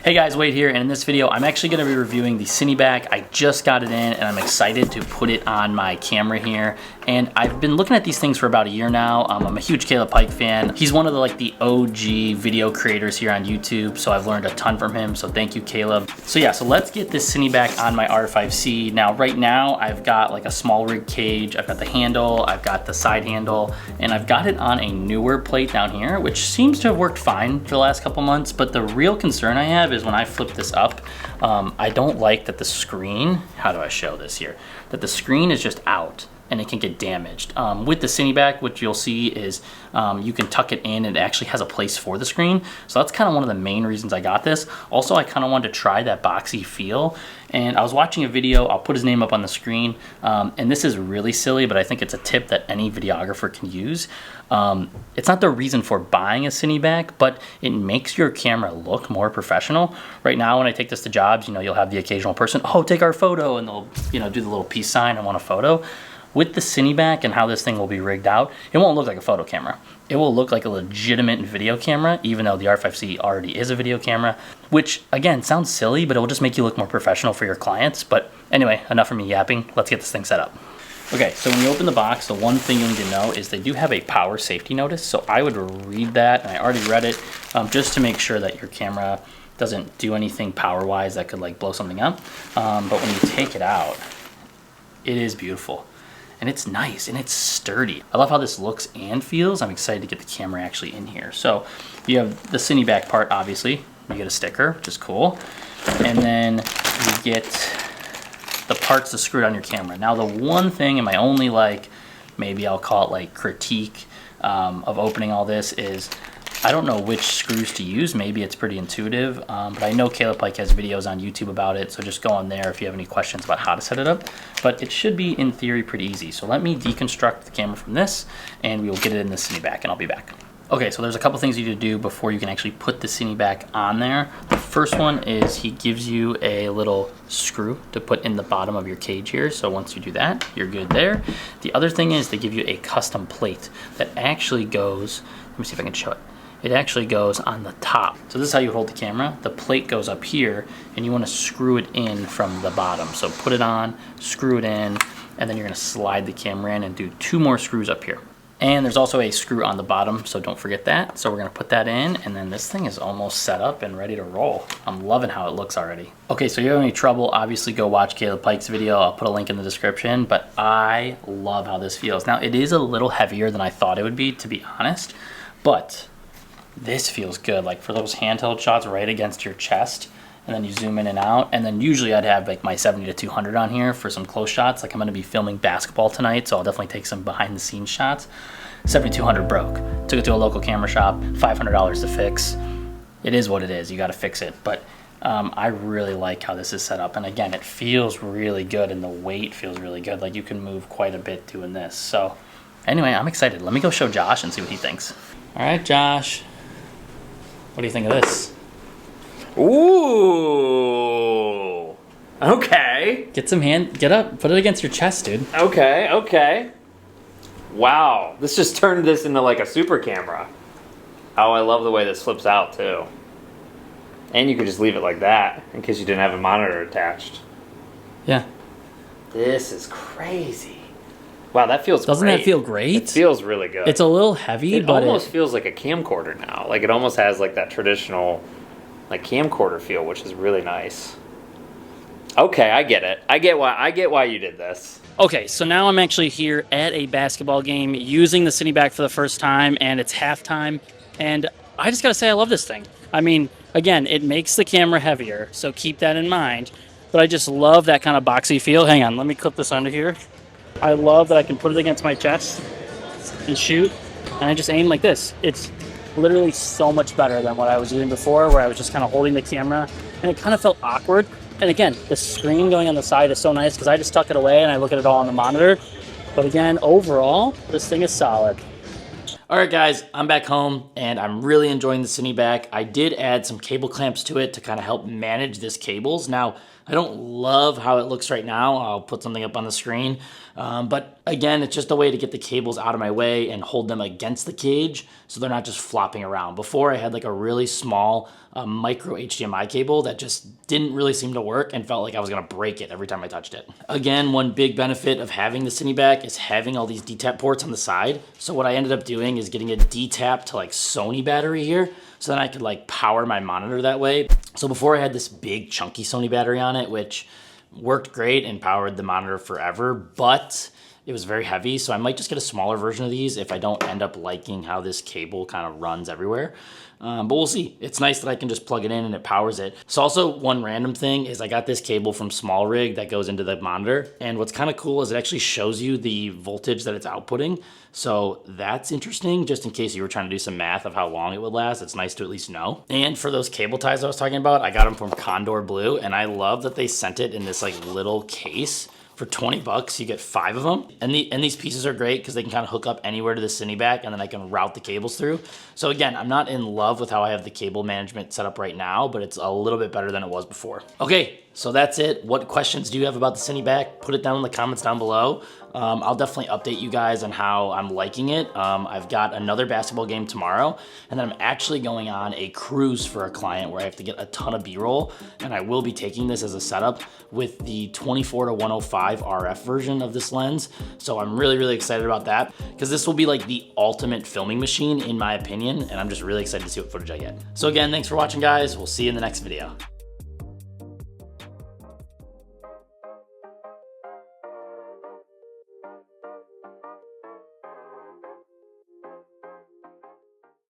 Hey guys, Wade here, and in this video I'm actually going to be reviewing the CineBack. I just got it in and I'm excited to put it on my camera here. And I've been looking at these things for about a year now. I'm a huge Pike fan. He's one of the OG video creators here on YouTube, so I've learned a ton from him, so thank you, Caleb. So yeah, so let's get this CineBack on my R5C. Now right now I've got like a small rig cage, I've got the handle, I've got the side handle, and I've got it on a newer plate down here, which seems to have worked fine for the last couple months, but the real concern I have is when I flip this up, I don't like that the screen, how do I show this here? That the screen is just out and it can get damaged. With the CineBack, what you'll see is you can tuck it in and it actually has a place for the screen. So that's kind of one of the main reasons I got this. Also, I kind of wanted to try that boxy feel. And I was watching a video, I'll put his name up on the screen. And this is really silly, but I think it's a tip that any videographer can use. It's not the reason for buying a CineBack, but it makes your camera look more professional. Right now, when I take this to jobs, you'll have the occasional person, oh, take our photo, and they'll do the little peace sign, I want a photo. With the CineBack and how this thing will be rigged out, it won't look like a photo camera. It will look like a legitimate video camera, even though the R5C already is a video camera, which again, sounds silly, but it will just make you look more professional for your clients. But anyway, enough of me yapping. Let's get this thing set up. Okay, so when you open the box, the one thing you need to know is they do have a power safety notice. So I would read that, and I already read it, just to make sure that your camera doesn't do anything power-wise that could blow something up. But when you take it out, it is beautiful. And it's nice and it's sturdy. I love how this looks and feels. I'm excited to get the camera actually in here. So you have the CineBack part, obviously. You get a sticker, which is cool. And then you get the parts to screw it on your camera. Now the one thing, and my only maybe I'll call it critique of opening all this is, I don't know which screws to use. Maybe it's pretty intuitive, but I know Caleb Pike has videos on YouTube about it, so just go on there if you have any questions about how to set it up. But it should be, in theory, pretty easy. So let me deconstruct the camera from this, and we will get it in the CineBack, and I'll be back. Okay, so there's a couple things you need to do before you can actually put the CineBack on there. The first one is he gives you a little screw to put in the bottom of your cage here. So once you do that, you're good there. The other thing is they give you a custom plate that actually goes, let me see if I can show it. It actually goes on the top. So this is how you hold the camera. The plate goes up here and you want to screw it in from the bottom. So put it on, screw it in, and then you're going to slide the camera in and do 2 more screws up here. And there's also a screw on the bottom, so don't forget that. So we're going to put that in, and then this thing is almost set up and ready to roll. I'm loving how it looks already. Okay, so if you have any trouble, obviously go watch Caleb Pike's video. I'll put a link in the description, but I love how this feels. Now, it is a little heavier than I thought it would be, to be honest, but this feels good, for those handheld shots right against your chest, and then you zoom in and out. And then usually I'd have my 70-200 on here for some close shots. I'm going to be filming basketball tonight, so I'll definitely take some behind the scenes shots. 70-200 broke. Took it to a local camera shop, $500 to fix. It is what it is. You got to fix it. But I really like how this is set up. And again, it feels really good, and the weight feels really good. You can move quite a bit doing this. So anyway, I'm excited. Let me go show Josh and see what he thinks. All right, Josh. What do you think of this? Ooh. Okay. Get up, put it against your chest, dude. Okay. Wow. This just turned this into a super camera. Oh, I love the way this flips out too. And you could just leave it like that in case you didn't have a monitor attached. Yeah. This is crazy. Wow, that feels Doesn't great. that feel great? It feels really good. It's a little heavy, but it almost feels like a camcorder now. It almost has that traditional camcorder feel, which is really nice. Okay, I get it. I get why you did this. Okay, so now I'm actually here at a basketball game using the CineBack for the first time, and it's halftime, and I just gotta say I love this thing. I mean, again, it makes the camera heavier, so keep that in mind, but I just love that kind of boxy feel. Hang on, let me clip this under here. I love that I can put it against my chest and shoot, and I just aim like this. It's literally so much better than what I was doing before, where I was just kind of holding the camera, and it kind of felt awkward. And again, the screen going on the side is so nice because I just tuck it away and I look at it all on the monitor. But again, overall, this thing is solid. All right, guys, I'm back home and I'm really enjoying the CineBack. I did add some cable clamps to it to kind of help manage this cables. Now, I don't love how it looks right now. I'll put something up on the screen. But again, it's just a way to get the cables out of my way and hold them against the cage so they're not just flopping around. Before, I had like a really small micro HDMI cable that just didn't really seem to work and felt like I was gonna break it every time I touched it. Again, one big benefit of having the CineBack is having all these D-tap ports on the side. So what I ended up doing is getting a D-tap to like Sony battery here, so then I could like power my monitor that way. So before I had this big chunky Sony battery on it, which worked great and powered the monitor forever, but it was very heavy. So I might just get a smaller version of these if I don't end up liking how this cable kind of runs everywhere. But we'll see. It's nice that I can just plug it in and it powers it. So also one random thing is I got this cable from Small Rig that goes into the monitor. And what's kind of cool is it actually shows you the voltage that it's outputting. So that's interesting, just in case you were trying to do some math of how long it would last. It's nice to at least know. And for those cable ties I was talking about, I got them from Condor Blue, and I love that they sent it in this like little case. For 20 bucks, you get 5 of them. And these pieces are great because they can kind of hook up anywhere to the CineBack and then I can route the cables through. So again, I'm not in love with how I have the cable management set up right now, but it's a little bit better than it was before. Okay, so that's it. What questions do you have about the CineBack? Put it down in the comments down below. I'll definitely update you guys on how I'm liking it. I've got another basketball game tomorrow, and then I'm actually going on a cruise for a client where I have to get a ton of B-roll, and I will be taking this as a setup with the 24-105 RF version of this lens. So I'm really, really excited about that because this will be like the ultimate filming machine in my opinion, and I'm just really excited to see what footage I get. So again, thanks for watching, guys. We'll see you in the next video.